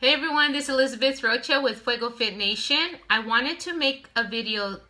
Hey everyone, this is Elizabeth Rocha with Fuego Fit Nation. I wanted to make a video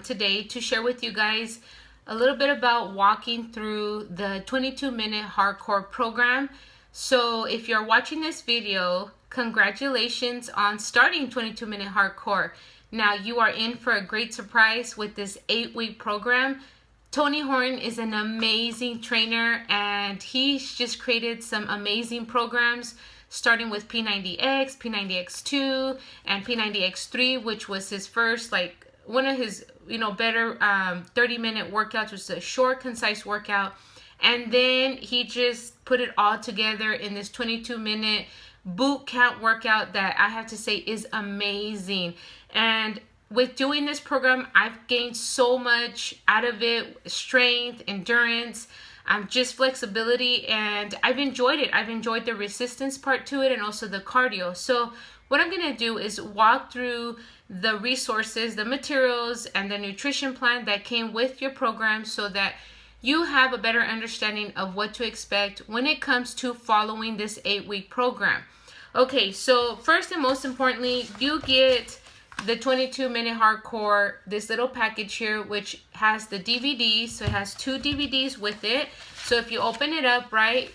today to share with you guys a little bit about walking through the 22-minute hardcore program. So if you're watching this video, congratulations on starting 22-minute hardcore. Now you are in for a great surprise with this 8-week program. Tony Horn is an amazing trainer and he's just created some amazing programs, starting with P90X, P90X2, and P90X3, which was his first, one of his, better 30-minute workouts, which is a short, concise workout. And then he just put it all together in this 22-minute boot camp workout that I have to say is amazing. And with doing this program, I've gained so much out of it: strength, endurance, just flexibility, and I've enjoyed it. I've enjoyed the resistance part to it and also the cardio. So what I'm going to do is walk through the resources, the materials, and the nutrition plan that came with your program so that you have a better understanding of what to expect when it comes to following this 8-week program. Okay, so first and most importantly, you get the 22-minute hardcore, this little package here, which has the DVDs. So it has 2 DVDs with it. So if you open it up, right,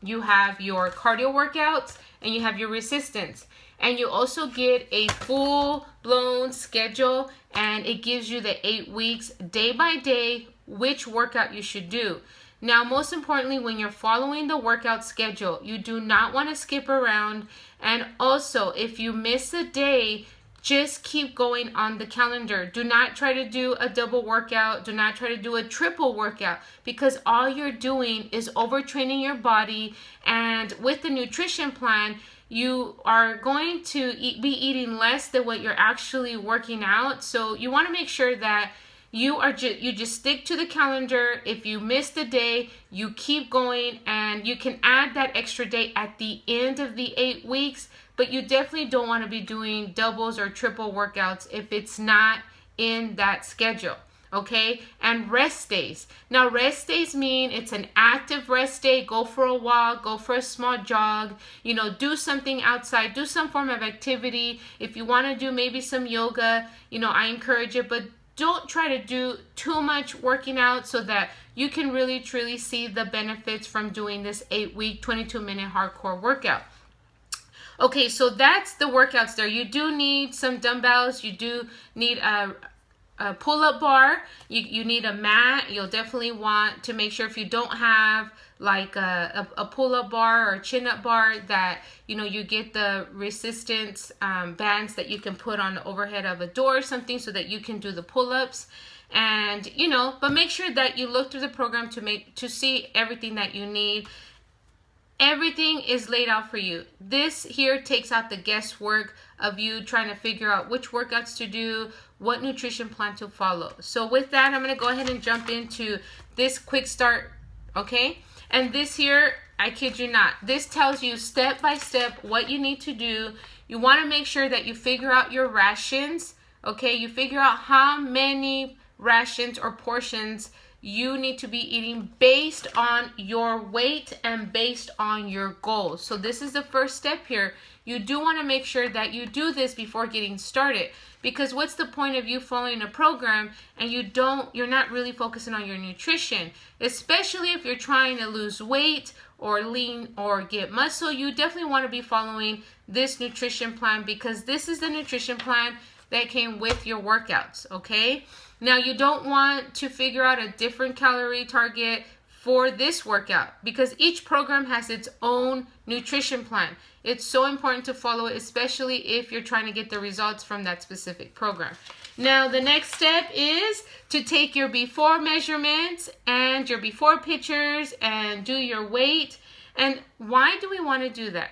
you have your cardio workouts and you have your resistance. And you also get a full-blown schedule, and it gives you the 8 weeks, day by day, which workout you should do. Now, most importantly, when you're following the workout schedule, you do not want to skip around. And also, if you miss a day, just keep going on the calendar. Do not try to do a double workout. Do not try to do a triple workout, because all you're doing is overtraining your body. And with the nutrition plan, you are going to be eating less than what you're actually working out. So you want to make sure that you just stick to the calendar. If you missed a day, you keep going, and you can add that extra day at the end of the 8 weeks. But you definitely don't want to be doing doubles or triple workouts if it's not in that schedule, okay? And rest days. Now, rest days mean it's an active rest day. Go for a walk, go for a small jog, do something outside, do some form of activity. If you want to do maybe some yoga, I encourage it, but don't try to do too much working out so that you can really, truly see the benefits from doing this 8-week, 22-minute hardcore workout. Okay, so that's the workouts there. You do need some dumbbells. You do need a pull-up bar. You need a mat. You'll definitely want to make sure, if you don't have like a pull-up bar or a chin-up bar, that you get the resistance bands that you can put on the overhead of a door or something so that you can do the pull-ups. And but make sure that you look through the program to see everything that you need. Everything is laid out for you. This here takes out the guesswork of you trying to figure out which workouts to do, what nutrition plan to follow. So with that, I'm going to go ahead and jump into this quick start, okay? And this here, I kid you not, this tells you step by step what you need to do. You want to make sure that you figure out your rations, okay? You figure out how many rations or portions you need to be eating based on your weight and based on your goals. So this is the first step here. You do want to make sure that you do this before getting started, because what's the point of you following a program and you're not really focusing on your nutrition, especially if you're trying to lose weight or lean or get muscle. You definitely want to be following this nutrition plan, because this is the nutrition plan that came with your workouts, okay? Now, you don't want to figure out a different calorie target for this workout, because each program has its own nutrition plan. It's so important to follow it, especially if you're trying to get the results from that specific program. Now, the next step is to take your before measurements and your before pictures and do your weight. And why do we want to do that?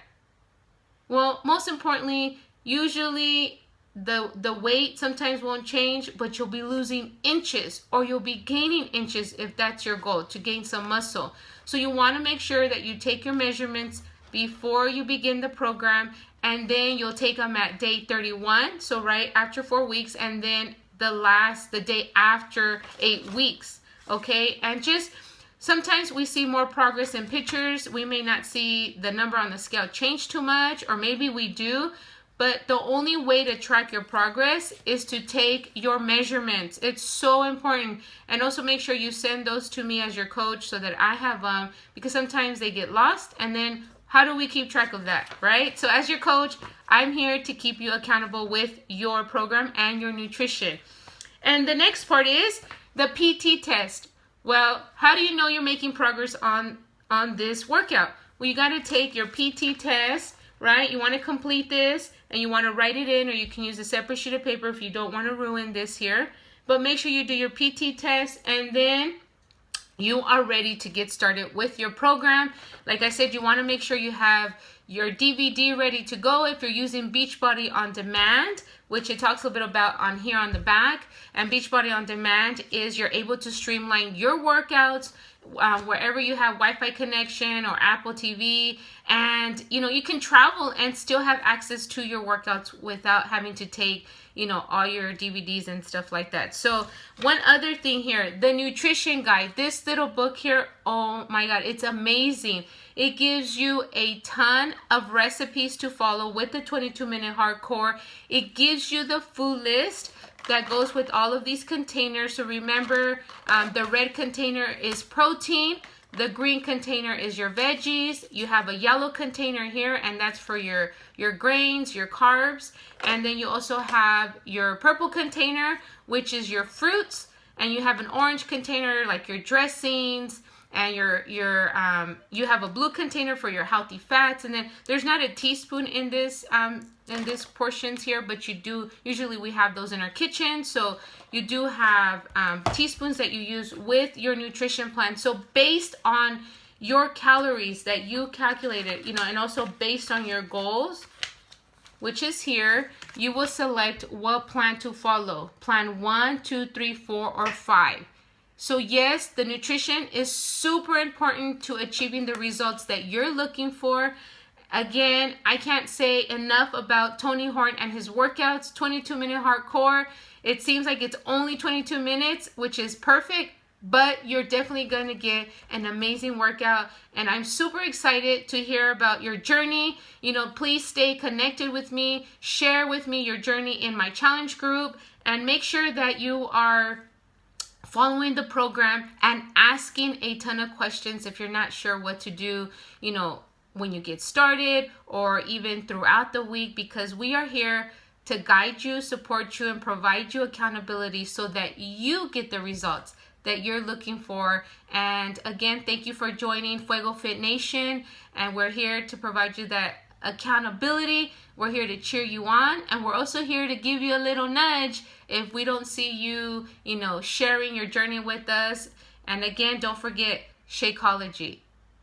Well, most importantly, usually the weight sometimes won't change, but you'll be losing inches, or you'll be gaining inches if that's your goal, to gain some muscle. So you want to make sure that you take your measurements before you begin the program, and then you'll take them at day 31, so right after 4 weeks, and then the day after 8 weeks, okay? And just Sometimes we see more progress in pictures. We may not see the number on the scale change too much, or maybe we do. But the only way to track your progress is to take your measurements. It's so important. And also make sure you send those to me as your coach so that I have them, because sometimes they get lost. And then how do we keep track of that, right? So as your coach, I'm here to keep you accountable with your program and your nutrition. And the next part is the PT test. Well, how do you know you're making progress on this workout? Well, you got to take your PT test, right? You want to complete this and you want to write it in, or you can use a separate sheet of paper if you don't want to ruin this here. But make sure you do your PT test, and then you are ready to get started with your program. Like I said, you want to make sure you have your DVD ready to go if you're using Beachbody On Demand, which it talks a little bit about on here on the back. And Beachbody On Demand is you're able to streamline your workouts wherever you have Wi-Fi connection or Apple TV, and you can travel and still have access to your workouts without having to take all your DVDs and stuff like that. So one other thing here, the nutrition guide, this little book here, oh my God, it's amazing. It gives you a ton of recipes to follow with the 22-minute hardcore. It gives you the food list that goes with all of these containers. So remember, the red container is protein, the green container is your veggies, you have a yellow container here, and that's for your grains, your carbs, and then you also have your purple container, which is your fruits, and you have an orange container like your dressings, and you have a blue container for your healthy fats. And then there's not a teaspoon in this portions here, but you do, usually we have those in our kitchen, so you do have teaspoons that you use with your nutrition plan. So based on your calories that you calculated, and also based on your goals, which is here, you will select what plan to follow, plan 1, 2, 3, 4, or 5. So yes, the nutrition is super important to achieving the results that you're looking for. Again, I can't say enough about Tony Horn and his workouts. 22-minute hardcore. It seems like it's only 22 minutes, which is perfect, but you're definitely going to get an amazing workout. And I'm super excited to hear about your journey. Please stay connected with me. Share with me your journey in my challenge group, and make sure that you are following the program and asking a ton of questions if you're not sure what to do, when you get started, or even throughout the week, because we are here to guide you, support you, and provide you accountability so that you get the results that you're looking for. And again, thank you for joining Fuego Fit Nation, and we're here to provide you that accountability. We're here to cheer you on, and we're also here to give you a little nudge if we don't see you, sharing your journey with us. And again, don't forget Shakeology,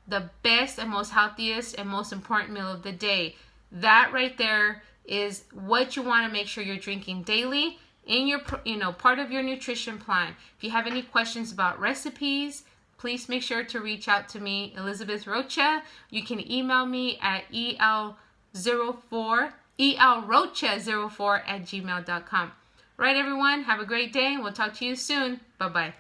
the best and most healthiest and most important meal of the day. That right there is what you want to make sure you're drinking daily in your, part of your nutrition plan. If you have any questions about recipes, please make sure to reach out to me, Elizabeth Rocha. You can email me at elrocha04@gmail.com. Right, everyone, have a great day, and we'll talk to you soon. Bye-bye.